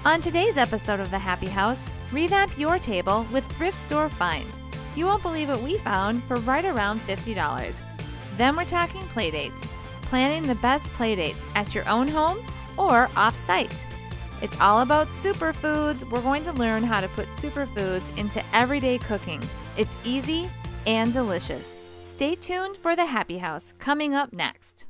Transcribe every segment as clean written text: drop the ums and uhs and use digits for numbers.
On today's episode of The Happy House, revamp your table with thrift store finds. You won't believe what we found for right around $50. Then we're talking playdates. Planning the best playdates at your own home or off-site. It's all about superfoods. We're going to learn how to put superfoods into everyday cooking. It's easy and delicious. Stay tuned for The Happy House, coming up next.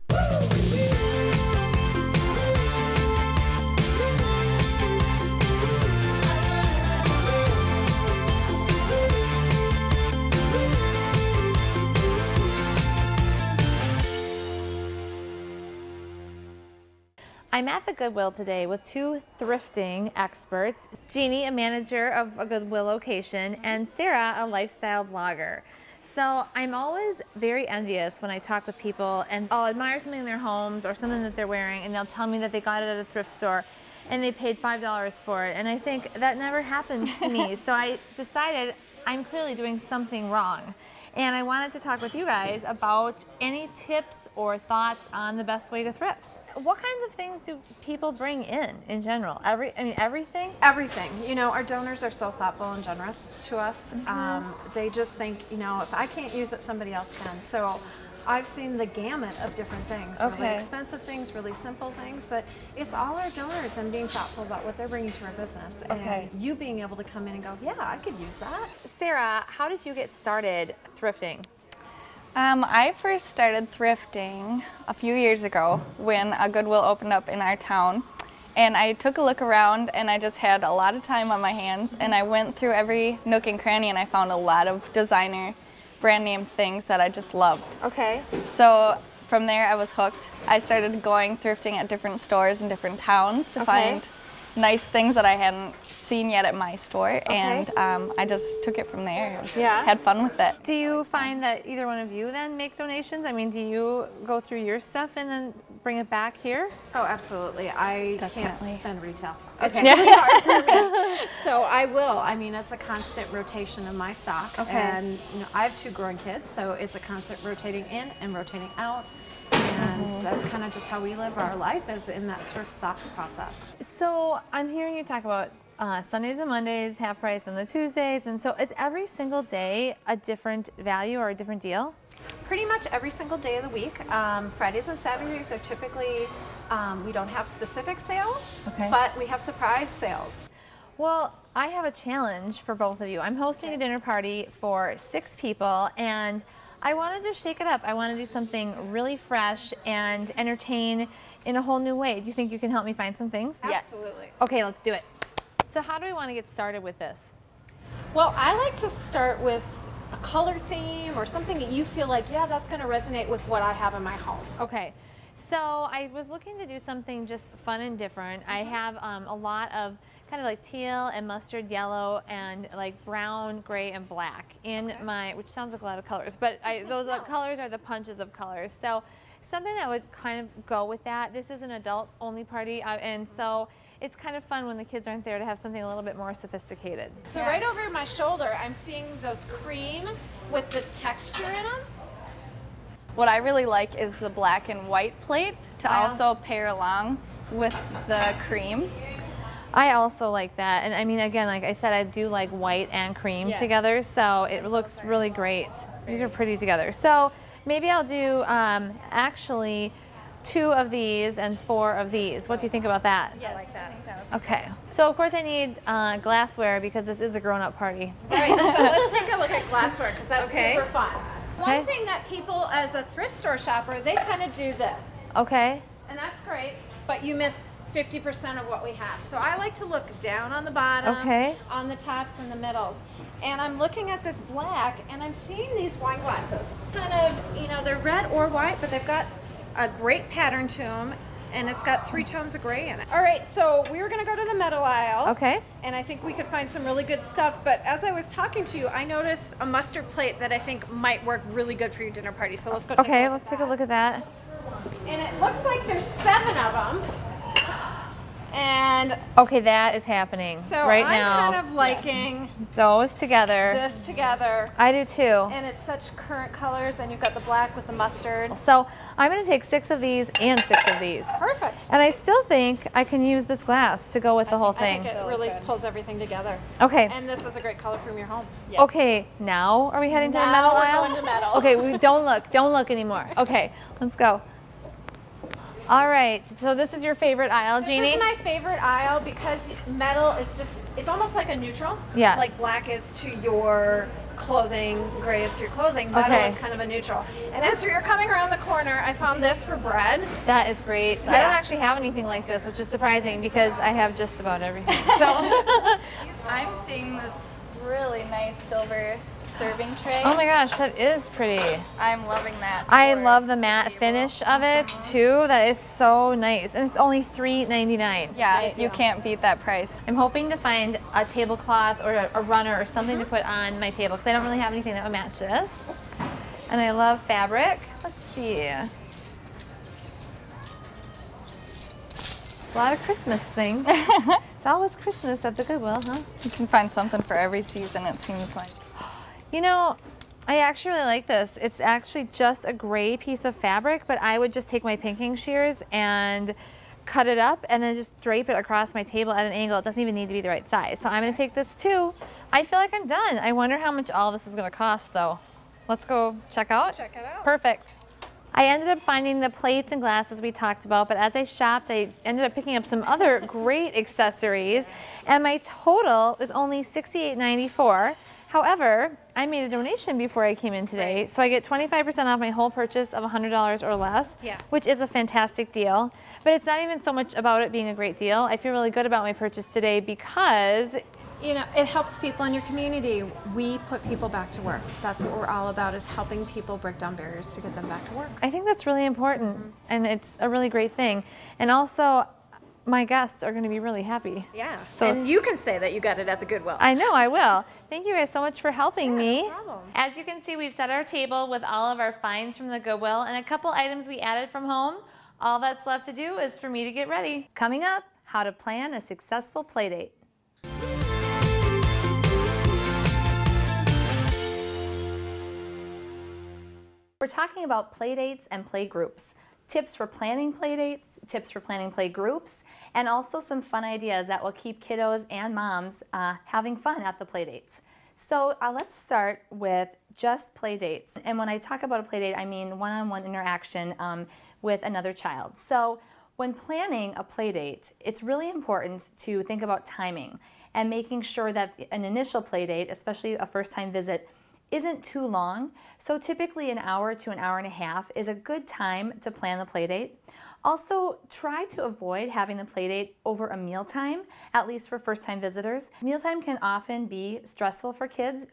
I'm at the Goodwill today with two thrifting experts, Jeannie, a manager of a Goodwill location, and Sarah, a lifestyle blogger. So I'm always very envious when I talk with people and I'll admire something in their homes or something that they're wearing and they'll tell me that they got it at a thrift store and they paid $5 for it. And I think that never happens to me. So I decided I'm clearly doing something wrong. And I wanted to talk with you guys about any tips or thoughts on the best way to thrift. What kinds of things do people bring in general? Everything? Everything. You know, our donors are so thoughtful and generous to us. They just think, you know, if I can't use it, somebody else can. So I've seen the gamut of different things, really expensive things, really simple things, but it's all our donors and being thoughtful about what they're bringing to our business. And you being able to come in and go, yeah, I could use that. Sarah, how did you get started thrifting? I first started thrifting a few years ago when a Goodwill opened up in our town. And I took a look around and I just had a lot of time on my hands and I went through every nook and cranny and I found a lot of designer brand name things that I just loved. Okay. So from there I was hooked. I started going thrifting at different stores in different towns to find nice things that I hadn't seen yet at my store, and I just took it from there. Had fun with it. Do you find that either one of you then make donations? I mean, do you go through your stuff and then bring it back here? Oh, absolutely. I can't spend retail. It's Okay. really hard for me. So I will. I mean, it's a constant rotation of my stock. And you know, I have two growing kids, so it's a constant rotating in and rotating out. And that's kind of just how we live our life, is in that thrift stock process. So I'm hearing you talk about Sundays and Mondays, half price on the Tuesdays, and so is every single day a different value or a different deal? Pretty much every single day of the week. Fridays and Saturdays are typically, we don't have specific sales, but we have surprise sales. Well, I have a challenge for both of you. I'm hosting a dinner party for 6 people, and I want to just shake it up. I want to do something really fresh and entertain in a whole new way. Do you think you can help me find some things? Yes. Absolutely. Okay, let's do it. So how do we want to get started with this? Well, I like to start with a color theme or something that you feel like, yeah, that's going to resonate with what I have in my home. Okay, so I was looking to do something just fun and different. I have a lot of kind of like teal and mustard yellow and like brown, gray, and black in my, which sounds like a lot of colors, but those colors are the punches of colors. So something that would kind of go with that. This is an adult-only party, and so it's kind of fun when the kids aren't there to have something a little bit more sophisticated. So right over my shoulder, I'm seeing those cream with the texture in them. What I really like is the black and white plate to also pair along with the cream. I also like that, and I mean, again, like I said, I do like white and cream together, so it looks really great. These are pretty together. So maybe I'll do actually 2 of these and 4 of these. What do you think about that? Yes, I like that. Okay. So of course I need glassware because this is a grown-up party. All right, so let's take a look at glassware because that's super fun. Okay. One thing that people, as a thrift store shopper, they kind of do this. Okay. And that's great, but you miss 50% of what we have. So I like to look down on the bottom, on the tops and the middles. And I'm looking at this black and I'm seeing these wine glasses. Kind of, you know, they're red or white, but they've got a great pattern to them, and it's got 3 tones of gray in it. All right, so we were gonna go to the metal aisle. Okay. And I think we could find some really good stuff, but as I was talking to you, I noticed a mustard plate that I think might work really good for your dinner party. So let's go take a look let's take a look at that. And it looks like there's 7 of them. And okay, that is happening so right I'm now. kind of liking those together. this together. I do too. And it's such current colors, and you've got the black with the mustard. So I'm going to take 6 of these and 6 of these. Perfect. And I still think I can use this glass to go with the whole thing. I think it really pulls everything together. Okay. And this is a great color from your home. Yes. Okay, now are we heading to the metal aisle? We're going to metal. Okay, we don't look anymore. Okay, let's go. All right, so this is your favorite aisle, Jeannie? This is my favorite aisle because metal is just, it's almost like a neutral. Yes. Like black is to your clothing, gray is to your clothing. Metal is kind of a neutral. And as you're coming around the corner, I found this for bread. That is great. Yes. I don't actually have anything like this, which is surprising because I have just about everything. So I'm seeing this really nice silver serving tray. oh my gosh, that is pretty. I'm loving that. I love the matte finish of it too. That is so nice. And it's only $3.99. Yeah, you can't beat that price. I'm hoping to find a tablecloth or a runner or something to put on my table because I don't really have anything that would match this. And I love fabric. Let's see. A lot of Christmas things. It's always Christmas at the Goodwill, huh? You can find something for every season, it seems like. You know, I actually really like this. It's actually just a gray piece of fabric, but I would just take my pinking shears and cut it up and then just drape it across my table at an angle. It doesn't even need to be the right size. So I'm gonna take this too. I feel like I'm done. I wonder how much all this is gonna cost though. Let's go check out. Check it out. Perfect. I ended up finding the plates and glasses we talked about, but as I shopped, I ended up picking up some other great accessories, and my total was only $68.94. However, I made a donation before I came in today, so I get 25% off my whole purchase of $100 or less, which is a fantastic deal. But it's not even so much about it being a great deal. I feel really good about my purchase today because you know, it helps people in your community. We put people back to work. That's what we're all about, is helping people break down barriers to get them back to work. I think that's really important, and it's a really great thing. And also, my guests are going to be really happy. Yeah, so, and you can say that you got it at the Goodwill. I know, I will. Thank you guys so much for helping me. No problem. As you can see, we've set our table with all of our finds from the Goodwill and a couple items we added from home. All that's left to do is for me to get ready. Coming up, how to plan a successful play date. We're talking about play dates and play groups. Tips for planning play dates, tips for planning play groups, and also some fun ideas that will keep kiddos and moms having fun at the play dates. So let's start with just play dates. And when I talk about a play date, I mean one-on-one interaction with another child. So when planning a play date, it's really important to think about timing and making sure that an initial play date, especially a first-time visit, isn't too long. So typically an hour to an hour and a half is a good time to plan the play date. Also, try to avoid having the play date over a mealtime, at least for first-time visitors. Mealtime can often be stressful for kids,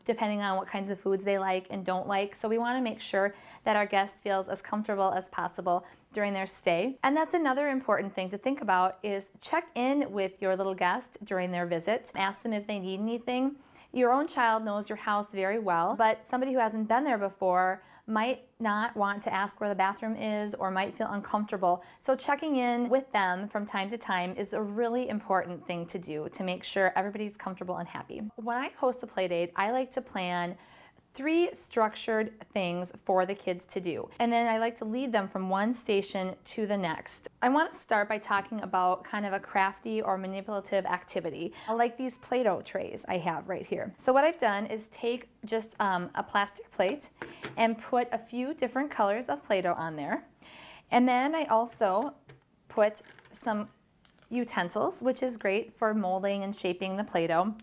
depending on what kinds of foods they like and don't like. So we want to make sure that our guest feels as comfortable as possible during their stay. And that's another important thing to think about, is check in with your little guest during their visit. Ask them if they need anything. Your own child knows your house very well, but somebody who hasn't been there before might not want to ask where the bathroom is or might feel uncomfortable. So checking in with them from time to time is a really important thing to do to make sure everybody's comfortable and happy. When I host a play date, I like to plan 3 structured things for the kids to do. And then I like to lead them from one station to the next. I want to start by talking about kind of a crafty or manipulative activity, like these Play-Doh trays I have right here. So what I've done is take just a plastic plate and put a few different colors of Play-Doh on there. And then I also put some utensils, which is great for molding and shaping the Play-Doh.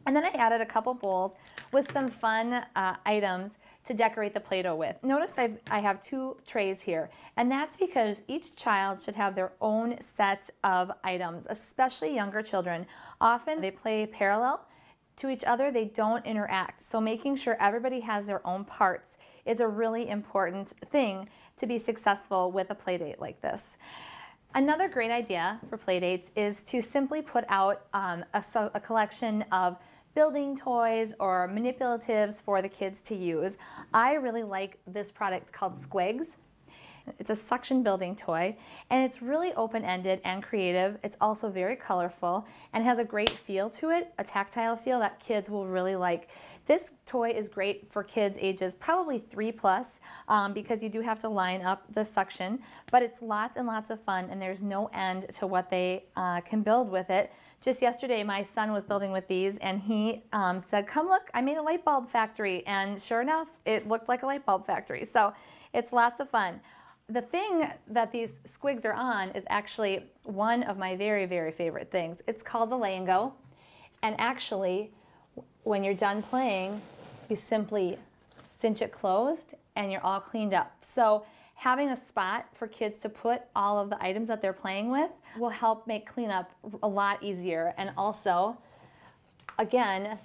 And then I added a couple bowls with some fun items to decorate the Play-Doh with. Notice I have 2 trays here, and that's because each child should have their own set of items, especially younger children. Often they play parallel to each other, they don't interact. So making sure everybody has their own parts is a really important thing to be successful with a play date like this. Another great idea for play dates is to simply put out a collection of building toys or manipulatives for the kids to use. I really like this product called Squigs. It's a suction building toy, and it's really open-ended and creative. It's also very colorful and has a great feel to it, a tactile feel that kids will really like. This toy is great for kids ages probably 3+, because you do have to line up the suction, but it's lots and lots of fun, and there's no end to what they can build with it. Just yesterday, my son was building with these, and he said, "Come look, I made a light bulb factory," and sure enough, it looked like a light bulb factory. So it's lots of fun. The thing that these squigs are on is actually one of my very, very favorite things. It's called the Lay and Go, and actually, when you're done playing, you simply cinch it closed, and you're all cleaned up. So having a spot for kids to put all of the items that they're playing with will help make cleanup a lot easier, and also, again,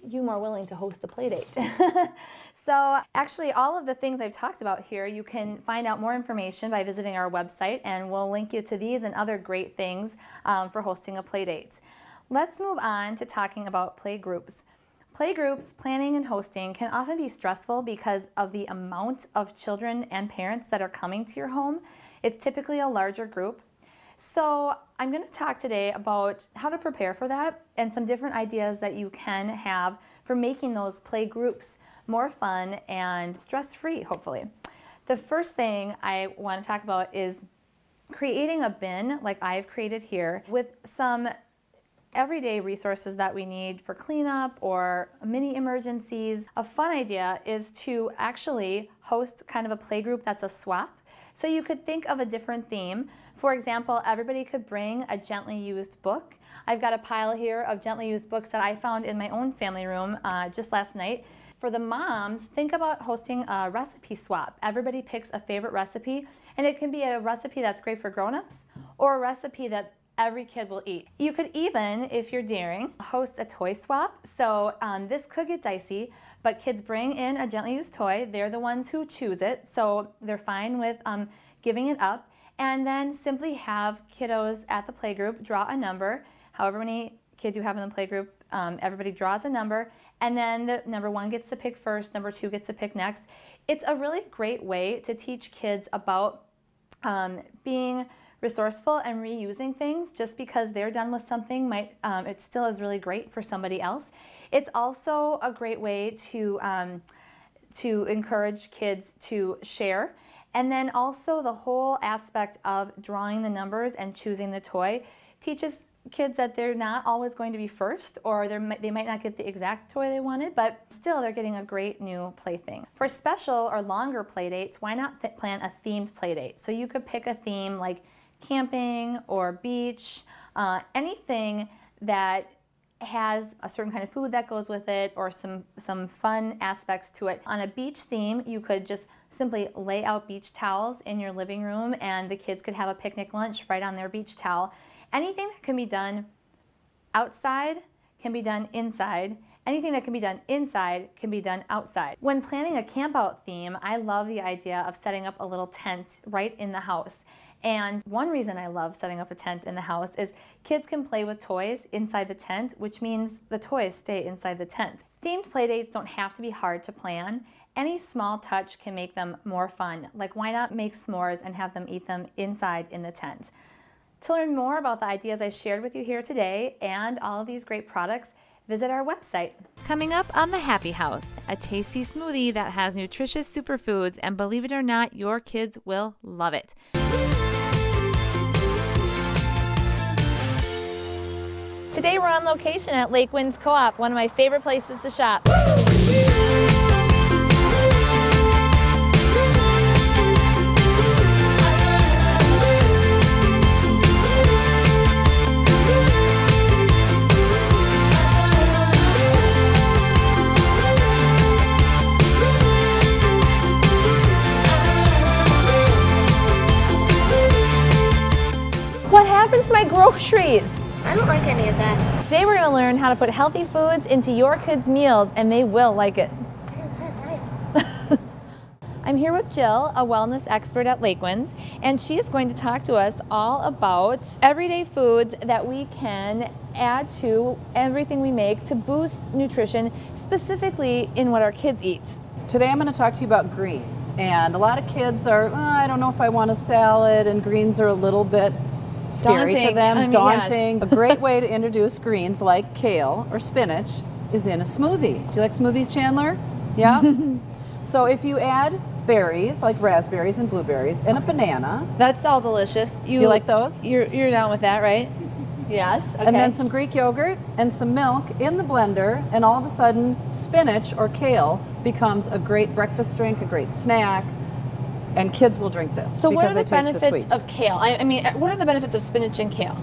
you more willing to host a play date. So actually, all of the things I've talked about here, you can find out more information by visiting our website, and we'll link you to these and other great things for hosting a play date. Let's move on to talking about play groups. Play groups, planning and hosting, can often be stressful because of the amount of children and parents that are coming to your home. It's typically a larger group. So I'm going to talk today about how to prepare for that and some different ideas that you can have for making those play groups more fun and stress-free, hopefully. The first thing I want to talk about is creating a bin like I've created here with some everyday resources that we need for cleanup or mini emergencies. A fun idea is to actually host kind of a play group that's a swap. So you could think of a different theme. For example, everybody could bring a gently used book. I've got a pile here of gently used books that I found in my own family room just last night. For the moms, think about hosting a recipe swap. Everybody picks a favorite recipe, and it can be a recipe that's great for grown-ups or a recipe that every kid will eat. You could even, if you're daring, host a toy swap. So this could get dicey, but kids bring in a gently used toy. They're the ones who choose it, so they're fine with giving it up. And then simply have kiddos at the playgroup draw a number. However many kids you have in the playgroup, everybody draws a number, and then the number 1 gets to pick first, number 2 gets to pick next. It's a really great way to teach kids about being resourceful and reusing things. Just because they're done with something, it still is really great for somebody else. It's also a great way to encourage kids to share. And then also the whole aspect of drawing the numbers and choosing the toy teaches kids that they're not always going to be first, or they might not get the exact toy they wanted, but still they're getting a great new plaything. For special or longer play dates, why not plan a themed play date? So you could pick a theme like camping or beach, anything that has a certain kind of food that goes with it or some fun aspects to it. On a beach theme, you could just simply lay out beach towels in your living room, and the kids could have a picnic lunch right on their beach towel. Anything that can be done outside can be done inside. Anything that can be done inside can be done outside. When planning a camp-out theme, I love the idea of setting up a little tent right in the house. And one reason I love setting up a tent in the house is kids can play with toys inside the tent, which means the toys stay inside the tent. Themed playdates don't have to be hard to plan. Any small touch can make them more fun. Like, why not make s'mores and have them eat them inside in the tent? To learn more about the ideas I've shared with you here today and all of these great products, visit our website. Coming up on the Happy House, a tasty smoothie that has nutritious superfoods, and believe it or not, your kids will love it. Today we're on location at Lake Winds Co-op, one of my favorite places to shop. What happened to my groceries? I don't like any of that. Today we're going to learn how to put healthy foods into your kids' meals, and they will like it. I'm here with Jill, a wellness expert at Lake Winds, and she is going to talk to us all about everyday foods that we can add to everything we make to boost nutrition, specifically in what our kids eat. Today I'm going to talk to you about greens. And a lot of kids are, I don't know if I want a salad, and greens are a little bit scary to them, daunting. Yes. A great way to introduce greens like kale or spinach is in a smoothie. Do you like smoothies, Chandler? Yeah? So if you add berries like raspberries and blueberries and a banana. That's all delicious. You like those? You're down with that, right? Yes. Okay. And then some Greek yogurt and some milk in the blender, and all of a sudden spinach or kale becomes a great breakfast drink, a great snack, and kids will drink this because they taste the sweet. So what are the benefits of kale? I mean, what are the benefits of spinach and kale?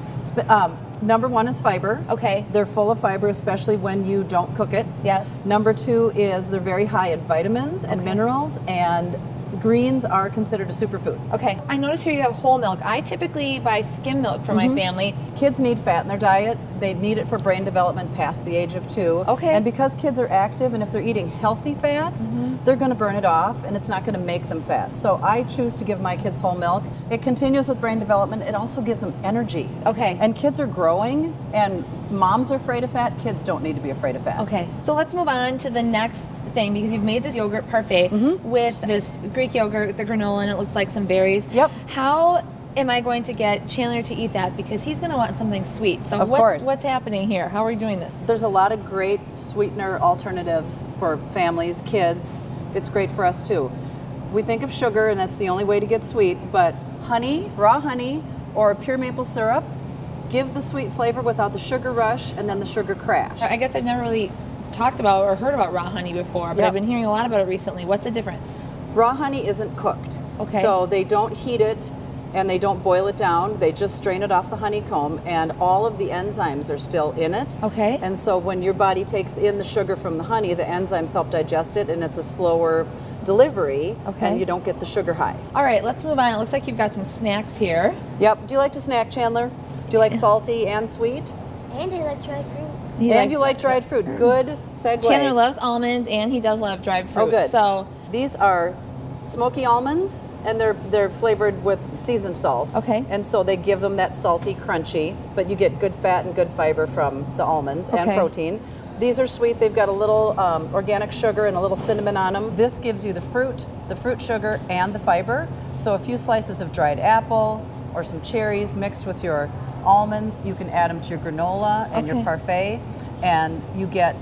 Number one is fiber. Okay. They're full of fiber, especially when you don't cook it. Yes. Number two is they're very high in vitamins and minerals, and greens are considered a superfood. Okay. I notice here you have whole milk. I typically buy skim milk for my family. Kids need fat in their diet. They need it for brain development past the age of 2. Okay. And because kids are active, and if they're eating healthy fats, they're going to burn it off, and it's not going to make them fat. So I choose to give my kids whole milk. It continues with brain development. It also gives them energy. Okay. And kids are growing, and moms are afraid of fat. Kids don't need to be afraid of fat. Okay. So let's move on to the next thing, because you've made this yogurt parfait with this Greek yogurt, the granola, and it looks like some berries. Yep. How am I going to get Chandler to eat that? Because he's going to want something sweet. So of course. What's happening here? How are we doing this? There's a lot of great sweetener alternatives for families, kids. It's great for us too. We think of sugar, and that's the only way to get sweet, but honey, raw honey, or pure maple syrup give the sweet flavor without the sugar rush and then the sugar crash. I guess I've never really talked about or heard about raw honey before, but I've been hearing a lot about it recently. What's the difference? Raw honey isn't cooked. Okay. So they don't heat it and they don't boil it down. They just strain it off the honeycomb, and all of the enzymes are still in it. Okay. And so when your body takes in the sugar from the honey, the enzymes help digest it, and it's a slower delivery, and you don't get the sugar high. All right, let's move on. It looks like you've got some snacks here. Yep. Do you like to snack, Chandler? Do you like salty and sweet? And I like dried fruit. And you like dried fruit. Good segue. Chandler loves almonds, and he does love dried fruit. Oh, good. So these are smoky almonds, and they're flavored with seasoned salt. Okay. And so they give them that salty, crunchy, but you get good fat and good fiber from the almonds and protein. These are sweet. They've got a little organic sugar and a little cinnamon on them. This gives you the fruit sugar, and the fiber. So a few slices of dried apple or some cherries mixed with your almonds, you can add them to your granola and your parfait, and you get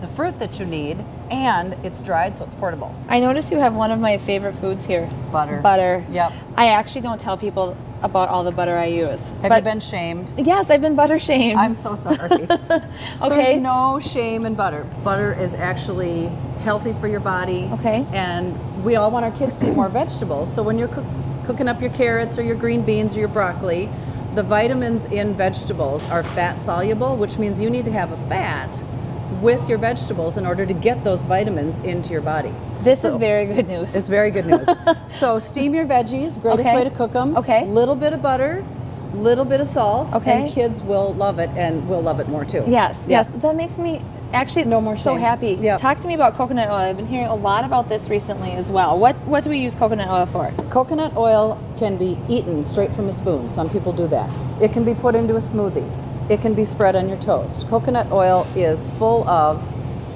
the fruit that you need, and it's dried, so it's portable. I notice you have one of my favorite foods here. Butter. Butter. Yep. I actually don't tell people about all the butter I use. Have you been shamed? Yes, I've been butter shamed. I'm so sorry. There's no shame in butter. Butter is actually healthy for your body. Okay. And we all want our kids to eat more vegetables. So when you're cooking up your carrots or your green beans or your broccoli, the vitamins in vegetables are fat soluble, which means you need to have a fat with your vegetables in order to get those vitamins into your body. This is very good news. It's very good news. So steam your veggies, greatest way to cook them. Okay. Little bit of butter, little bit of salt, okay. and kids will love it, and will love it more too. Yes, yes. That makes me actually no more so shame. happy. Yep. Talk to me about coconut oil. I've been hearing a lot about this recently as well. What do we use coconut oil for? Coconut oil can be eaten straight from a spoon. Some people do that. It can be put into a smoothie. It can be spread on your toast. Coconut oil is full of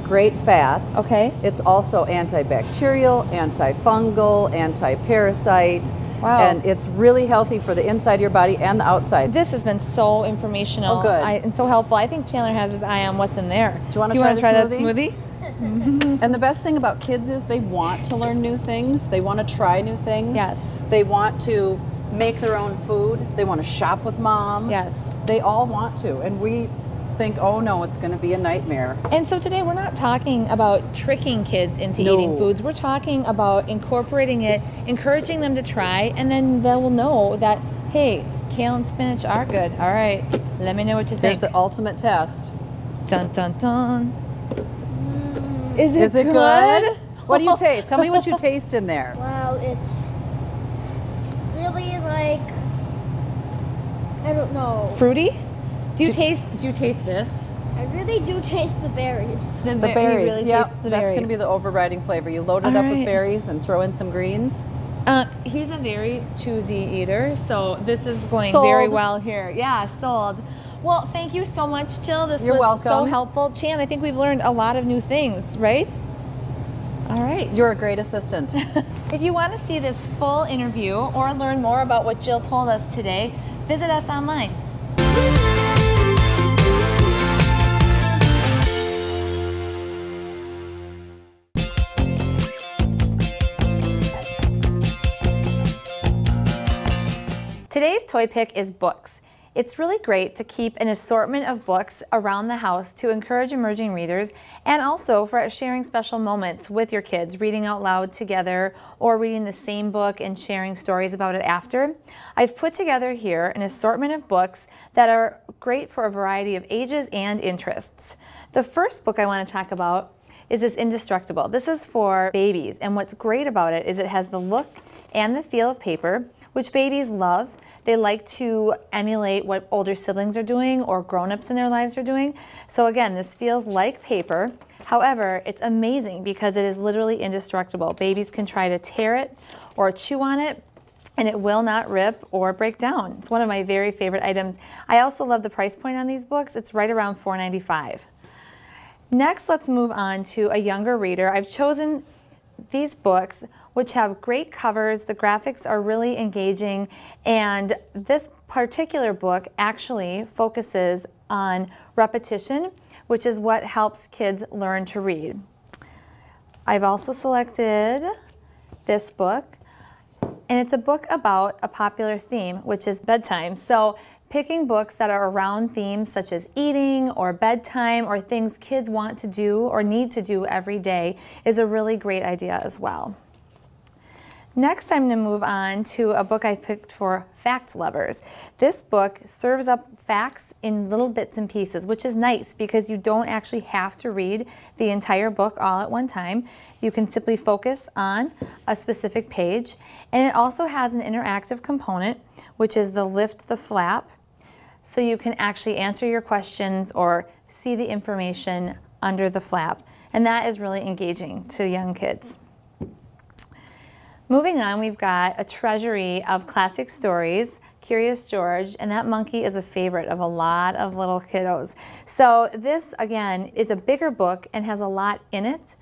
great fats. Okay. It's also antibacterial, antifungal, anti-parasite. Wow. And it's really healthy for the inside of your body and the outside. This has been so informational. Oh, good. And so helpful. I think Chandler has his eye on what's in there. Do you want to try that smoothie? And the best thing about kids is they want to learn new things. They want to try new things. Yes. They want to make their own food. They want to shop with mom. Yes. They all want to. And we think, oh no, it's going to be a nightmare. And so today we're not talking about tricking kids into eating foods. We're talking about incorporating it, encouraging them to try, and then they will know that, hey, kale and spinach are good. All right, let me know what you think. Here's the ultimate test. Dun, dun, dun. Is it good? What do you taste? Tell me what you taste in there. Wow, it's really like, I don't know. Fruity? Do you taste this? I really do taste the berries. The berries, really yeah. taste the That's berries. going to be the overriding flavor. You load it up with berries and throw in some greens. He's a very choosy eater, so this is going Sold. very well here. Yeah, sold. Well, thank you so much, Jill. This You're was welcome. so helpful. Chan, I think we've learned a lot of new things, right? All right. You're a great assistant. If you want to see this full interview or learn more about what Jill told us today, visit us online. Today's toy pick is books. It's really great to keep an assortment of books around the house to encourage emerging readers and also for sharing special moments with your kids, reading out loud together or reading the same book and sharing stories about it after. I've put together here an assortment of books that are great for a variety of ages and interests. The first book I want to talk about is this Indestructible. This is for babies, and what's great about it is it has the look and the feel of paper, which babies love. They like to emulate what older siblings are doing or grown-ups in their lives are doing. So again, this feels like paper. However, it's amazing because it is literally indestructible. Babies can try to tear it or chew on it, and it will not rip or break down. It's one of my very favorite items. I also love the price point on these books. It's right around $4.95. Next, let's move on to a younger reader. I've chosen these books, which have great covers. The graphics are really engaging, and this particular book actually focuses on repetition, which is what helps kids learn to read. I've also selected this book, and it's a book about a popular theme, which is bedtime. So picking books that are around themes such as eating or bedtime or things kids want to do or need to do every day is a really great idea as well. Next, I'm going to move on to a book I picked for fact lovers. This book serves up facts in little bits and pieces, which is nice because you don't actually have to read the entire book all at one time. You can simply focus on a specific page, and it also has an interactive component, which is the lift the flap, so you can actually answer your questions or see the information under the flap, and that is really engaging to young kids. Moving on, we've got a treasury of classic stories, Curious George, and that monkey is a favorite of a lot of little kiddos. So this, again, is a bigger book and has a lot in it,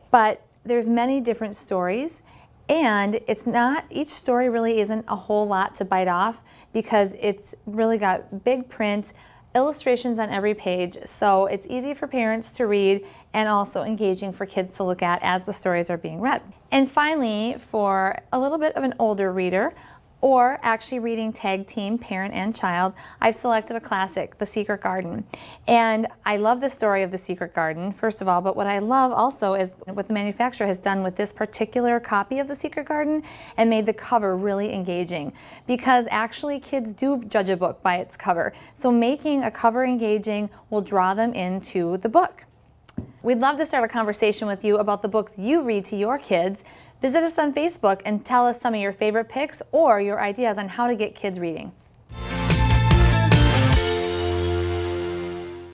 but there's many different stories, and it's not, each story really isn't a whole lot to bite off because it's really got big print, illustrations on every page, so it's easy for parents to read and also engaging for kids to look at as the stories are being read. And finally, for a little bit of an older reader, or actually reading tag team, parent and child, I've selected a classic, The Secret Garden. And I love the story of The Secret Garden, first of all, but what I love also is what the manufacturer has done with this particular copy of The Secret Garden and made the cover really engaging, because actually kids do judge a book by its cover. So making a cover engaging will draw them into the book. We'd love to start a conversation with you about the books you read to your kids. Visit us on Facebook and tell us some of your favorite picks or your ideas on how to get kids reading.